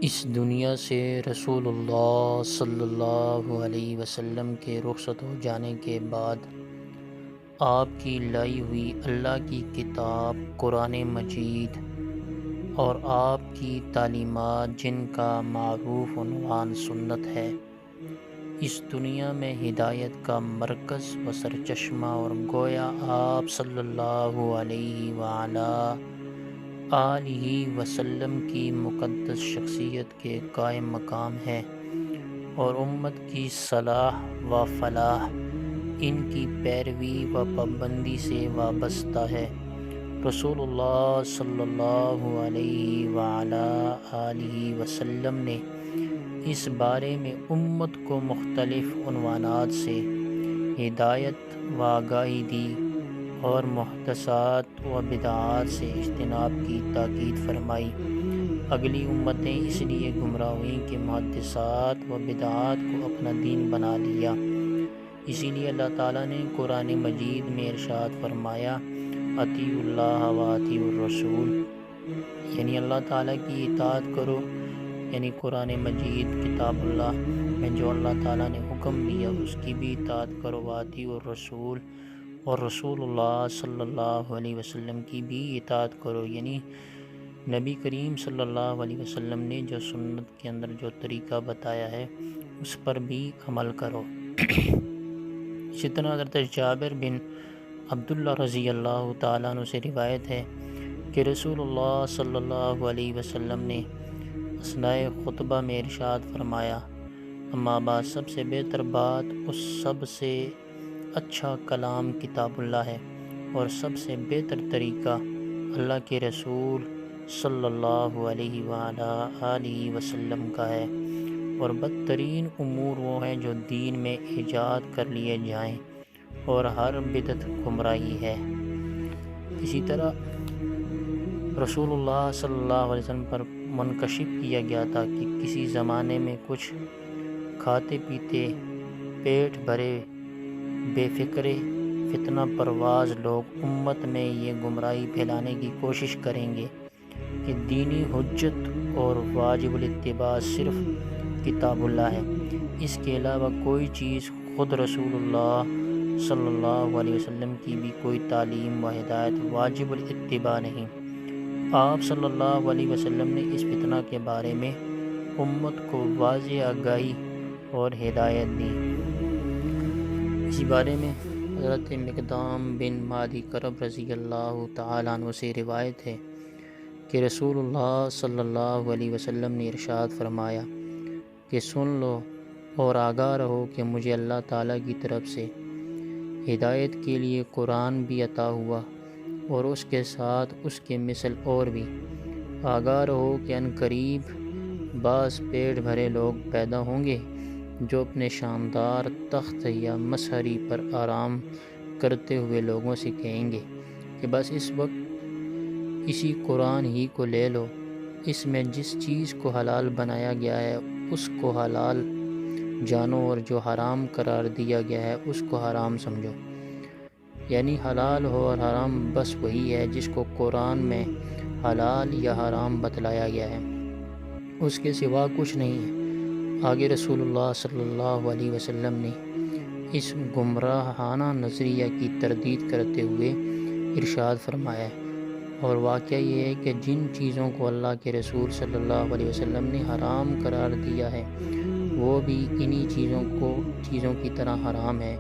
اس دنیا سے رسول اللہ صلی اللہ علیہ وسلم کے رخصت ہو جانے کے بعد آپ کی لائی ہوئی اللہ کی کتاب قرآن مجید اور آپ کی تعلیمات جن کا معروف عنوان سنت ہے، اس دنیا میں ہدایت کا مرکز و سرچشمہ اور گویا آپ صلی اللہ علیہ وآلہ آلہ وسلم کی مقدس شخصیت کے قائم مقام ہے اور امت کی صلاح و فلاح ان کی پیروی و پابندی سے وابستہ ہے۔ رسول اللہ صلی اللہ علیہ وآلہ آلہ وسلم نے اس بارے میں امت کو مختلف عنوانات سے ہدایت و آگاہی دی اور محدثات و بدعات سے اجتناب کی تاکید فرمائی۔ اگلی امتیں اس لیے گمراہ ہوئیں کہ محدثات و بدعات کو اپنا دین بنا لیا۔ اسی لیے اللہ تعالیٰ نے قرآن مجید میں ارشاد فرمایا، اطیعوا اللہ و اطیعوا الرسول، یعنی اللہ تعالیٰ کی اطاعت کرو، یعنی قرآن مجید کتاب اللہ میں جو اللہ تعالیٰ نے حکم دیا اس کی بھی اطاعت کرو، واطیعوا الرسول، اور رسول اللہ صلی اللہ علیہ وسلم کی بھی اطاعت کرو، یعنی نبی کریم صلی اللہ علیہ وسلم نے جو سنت کے اندر جو طریقہ بتایا ہے اس پر بھی عمل کرو۔ اسی طرح حضرت جابر بن عبداللہ رضی اللہ تعالیٰ عنہ سے روایت ہے کہ رسول اللہ صلی اللہ علیہ وسلم نے اثناء خطبہ میں ارشاد فرمایا، اما بعد، سب سے بہتر بات، اس سب سے اچھا کلام کتاب اللہ ہے اور سب سے بہتر طریقہ اللہ کے رسول صلی اللہ علیہ وآلہ آلہ وسلم کا ہے، اور بدترین امور وہ ہیں جو دین میں ایجاد کر لیے جائیں، اور ہر بدعت گمراہی ہے۔ اسی طرح رسول اللہ صلی اللہ علیہ وسلم پر منکشف کیا گیا تھا کہ کسی زمانے میں کچھ کھاتے پیتے پیٹ بھرے بے فکرے فتنہ پرواز لوگ امت میں یہ گمراہی پھیلانے کی کوشش کریں گے کہ دینی حجت اور واجب الاتباع صرف کتاب اللہ ہے، اس کے علاوہ کوئی چیز خود رسول اللہ صلی اللہ علیہ وسلم کی بھی کوئی تعلیم و ہدایت واجب الاتباع نہیں۔ آپ صلی اللہ علیہ وسلم نے اس فتنہ کے بارے میں امت کو واضح آگاہی اور ہدایت دی۔ اسی بارے میں حضرت مقدام بن مادی کرب رضی اللہ تعالیٰ عنہ سے روایت ہے کہ رسول اللہ صلی اللہ علیہ وسلم نے ارشاد فرمایا کہ سن لو اور آگاہ رہو کہ مجھے اللہ تعالیٰ کی طرف سے ہدایت کے لیے قرآن بھی عطا ہوا اور اس کے ساتھ اس کے مثل اور بھی۔ آگاہ رہو کہ عنقریب بعض پیٹ بھرے لوگ پیدا ہوں گے جو اپنے شاندار تخت یا مسہری پر آرام کرتے ہوئے لوگوں سے کہیں گے کہ بس اس وقت اسی قرآن ہی کو لے لو، اس میں جس چیز کو حلال بنایا گیا ہے اس کو حلال جانو اور جو حرام قرار دیا گیا ہے اس کو حرام سمجھو، یعنی حلال ہو اور حرام بس وہی ہے جس کو قرآن میں حلال یا حرام بتلایا گیا ہے، اس کے سوا کچھ نہیں ہے۔ آگے رسول اللہ صلی اللہ علیہ وسلم نے اس گمراہانہ نظریہ کی تردید کرتے ہوئے ارشاد فرمایا ہے، اور واقعہ یہ ہے کہ جن چیزوں کو اللہ کے رسول صلی اللہ علیہ وسلم نے حرام قرار دیا ہے وہ بھی انہی چیزوں کی طرح حرام ہے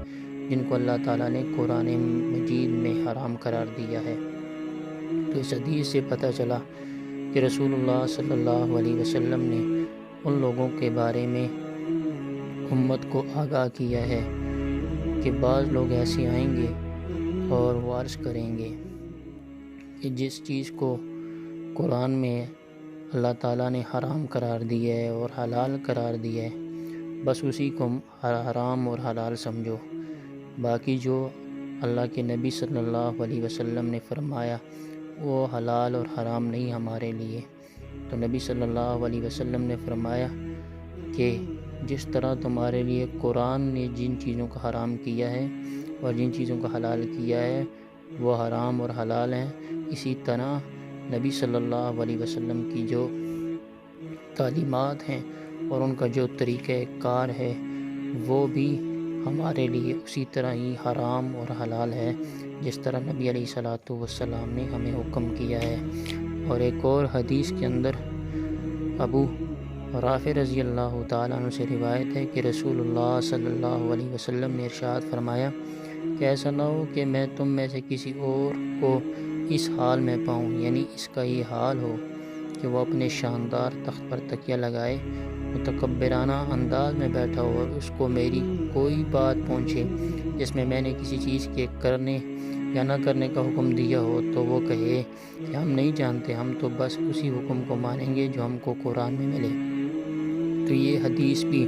جن کو اللہ تعالیٰ نے قرآن مجید میں حرام قرار دیا ہے۔ تو اس حدیث سے پتہ چلا کہ رسول اللہ صلی اللہ علیہ وسلم نے ان لوگوں کے بارے میں امت کو آگاہ کیا ہے کہ بعض لوگ ایسے آئیں گے اور وہ عرض کریں گے کہ جس چیز کو قرآن میں اللہ تعالیٰ نے حرام قرار دیا ہے اور حلال قرار دیا ہے بس اسی کو حرام اور حلال سمجھو، باقی جو اللہ کے نبی صلی اللہ علیہ وسلم نے فرمایا وہ حلال اور حرام نہیں ہمارے لیے۔ تو نبی صلی اللہ علیہ وسلم نے فرمایا کہ جس طرح تمہارے لیے قرآن نے جن چیزوں کا حرام کیا ہے اور جن چیزوں کا حلال کیا ہے وہ حرام اور حلال ہیں، اسی طرح نبی صلی اللہ علیہ وسلم کی جو تعلیمات ہیں اور ان کا جو طریقہ کار ہے وہ بھی ہمارے لیے اسی طرح ہی حرام اور حلال ہے جس طرح نبی علیہ الصلوۃ والسلام نے ہمیں حکم کیا ہے۔ اور ایک اور حدیث کے اندر ابو رافع رضی اللہ تعالیٰ عنہ سے روایت ہے کہ رسول اللہ صلی اللہ علیہ وسلم نے ارشاد فرمایا کہ ایسا نہ ہو کہ میں تم میں سے کسی اور کو اس حال میں پاؤں، یعنی اس کا یہ حال ہو کہ وہ اپنے شاندار تخت پر تکیہ لگائے، متکبرانہ انداز میں بیٹھا ہو اور اس کو میری کوئی بات پہنچے جس میں میں نے کسی چیز کے کرنے یا نہ کرنے کا حکم دیا ہو تو وہ کہے کہ ہم نہیں جانتے، ہم تو بس اسی حکم کو مانیں گے جو ہم کو قرآن میں ملے۔ تو یہ حدیث بھی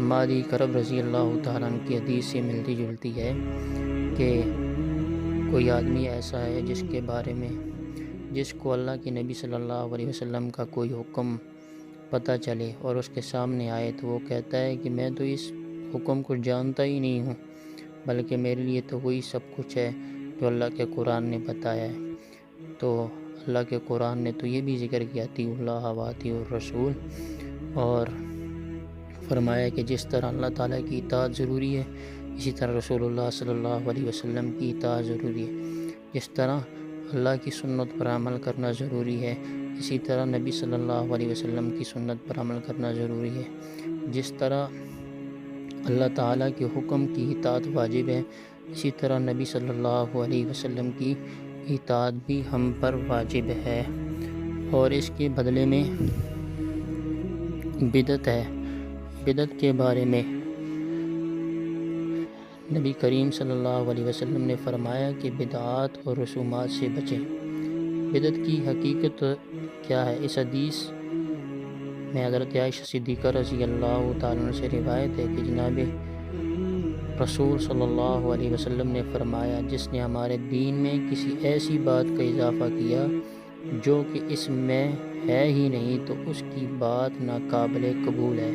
مادی کرب رضی اللہ تعالیٰ عنہ کی حدیث سے ملتی جلتی ہے کہ کوئی آدمی ایسا ہے جس کے بارے میں جس کو اللہ کے نبی صلی اللہ علیہ وسلم کا کوئی حکم پتہ چلے اور اس کے سامنے آئے تو وہ کہتا ہے کہ میں تو اس حکم کو جانتا ہی نہیں ہوں، بلکہ میرے لیے تو وہی سب کچھ ہے جو اللہ کے قرآن نے بتایا ہے۔ تو اللہ کے قرآن نے تو یہ بھی ذکر کیا اطیعوا اللہ واطیعوا الرسول، اور فرمایا کہ جس طرح اللہ تعالیٰ کی اطاعت ضروری ہے اسی طرح رسول اللہ صلی اللہ علیہ وسلم کی اطاعت ضروری ہے، جس طرح اللہ کی سنت پر عمل کرنا ضروری ہے اسی طرح نبی صلی اللہ علیہ وسلم کی سنت پر عمل کرنا ضروری ہے، جس طرح اللہ تعالیٰ کے حکم کی اطاعت واجب ہے اسی طرح نبی صلی اللہ علیہ وسلم کی اطاعت بھی ہم پر واجب ہے۔ اور اس کے بدلے میں بدعت ہے۔ بدعت کے بارے میں نبی کریم صلی اللہ علیہ وسلم نے فرمایا کہ بدعات اور رسومات سے بچیں۔ بدعت کی حقیقت کیا ہے؟ اس حدیث میں حضرت عائشہ صدیقہ رضی اللہ تعالیٰ عنہ سے روایت ہے کہ جناب رسول صلی اللہ علیہ وسلم نے فرمایا جس نے ہمارے دین میں کسی ایسی بات کا اضافہ کیا جو کہ اس میں ہے ہی نہیں تو اس کی بات ناقابل قبول ہے۔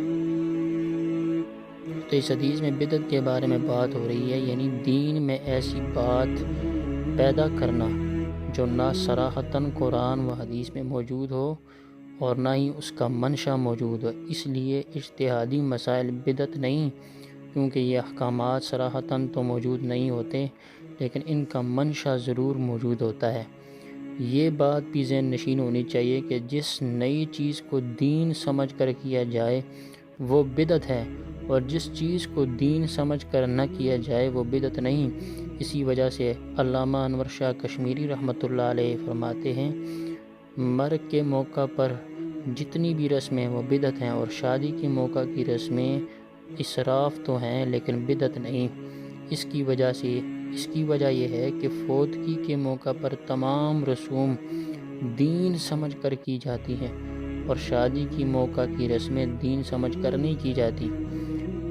تو اس حدیث میں بدعت کے بارے میں بات ہو رہی ہے، یعنی دین میں ایسی بات پیدا کرنا جو نہ صراحتاً قرآن و حدیث میں موجود ہو اور نہ ہی اس کا منشا موجود ہو۔ اس لیے اجتہادی مسائل بدعت نہیں، کیونکہ یہ احکامات صراحتاً تو موجود نہیں ہوتے لیکن ان کا منشا ضرور موجود ہوتا ہے۔ یہ بات بھی ذہن نشین ہونی چاہیے کہ جس نئی چیز کو دین سمجھ کر کیا جائے وہ بدعت ہے، اور جس چیز کو دین سمجھ کر نہ کیا جائے وہ بدعت نہیں۔ اسی وجہ سے علامہ انور شاہ کشمیری رحمۃ اللہ علیہ فرماتے ہیں مرگ کے موقع پر جتنی بھی رسمیں وہ بدعت ہیں، اور شادی کے موقع کی رسمیں اسراف تو ہیں لیکن بدعت نہیں۔ اس کی وجہ یہ ہے کہ فوتگی کے موقع پر تمام رسوم دین سمجھ کر کی جاتی ہیں اور شادی کی موقع کی رسمیں دین سمجھ کر نہیں کی جاتی۔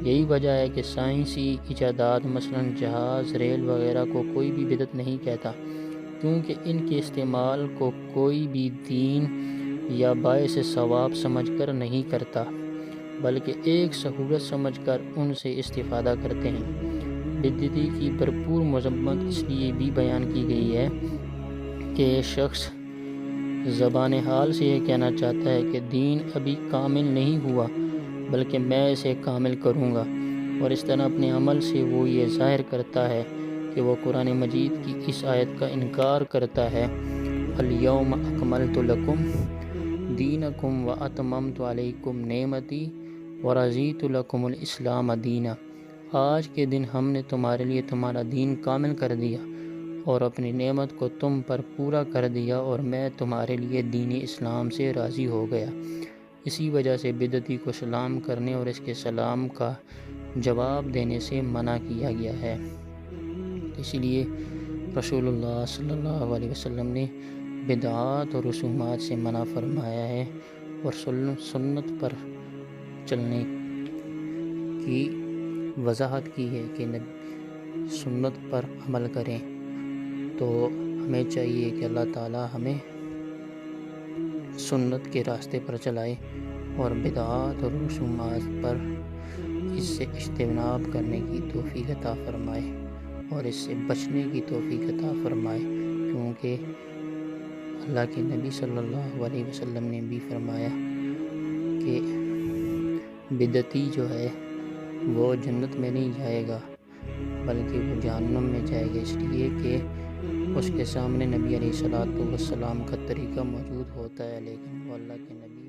یہی وجہ ہے کہ سائنسی ایجادات مثلا جہاز، ریل وغیرہ کو کوئی بھی بدعت نہیں کہتا، کیونکہ ان کے استعمال کو کوئی بھی دین یا باعث ثواب سمجھ کر نہیں کرتا، بلکہ ایک سہولت سمجھ کر ان سے استفادہ کرتے ہیں۔ بدعتی کی بھرپور مذمت اس لیے بھی بیان کی گئی ہے کہ یہ شخص زبان حال سے یہ کہنا چاہتا ہے کہ دین ابھی کامل نہیں ہوا بلکہ میں اسے کامل کروں گا، اور اس طرح اپنے عمل سے وہ یہ ظاہر کرتا ہے کہ وہ قرآن مجید کی اس آیت کا انکار کرتا ہے الیوم اکملت لکم دینکم واتممت علیکم نعمتی ورضیت لکم الاسلام دینا۔ آج کے دن ہم نے تمہارے لیے تمہارا دین کامل کر دیا اور اپنی نعمت کو تم پر پورا کر دیا، اور میں تمہارے لیے دین اسلام سے راضی ہو گیا۔ اسی وجہ سے بدعتی کو سلام کرنے اور اس کے سلام کا جواب دینے سے منع کیا گیا ہے۔ اسی لیے رسول اللہ صلی اللہ علیہ وسلم نے بدعات اور رسومات سے منع فرمایا ہے اور سنت پر چلنے کی وضاحت کی ہے کہ سنت پر عمل کریں۔ تو ہمیں چاہیے کہ اللہ تعالی ہمیں سنت کے راستے پر چلائے اور بدعات اور رسومات پر اس سے اجتناب کرنے کی توفیق عطا فرمائے اور اس سے بچنے کی توفیق عطا فرمائے، کیونکہ اللہ کے نبی صلی اللہ علیہ وسلم نے بھی فرمایا کہ بدعتی جو ہے وہ جنت میں نہیں جائے گا بلکہ وہ جہنم میں جائے گا، اس لیے کہ اس کے سامنے نبی علیہ الصلوۃ والسلام کا طریقہ موجود ہوتا ہے، لیکن وہ اللہ کے نبی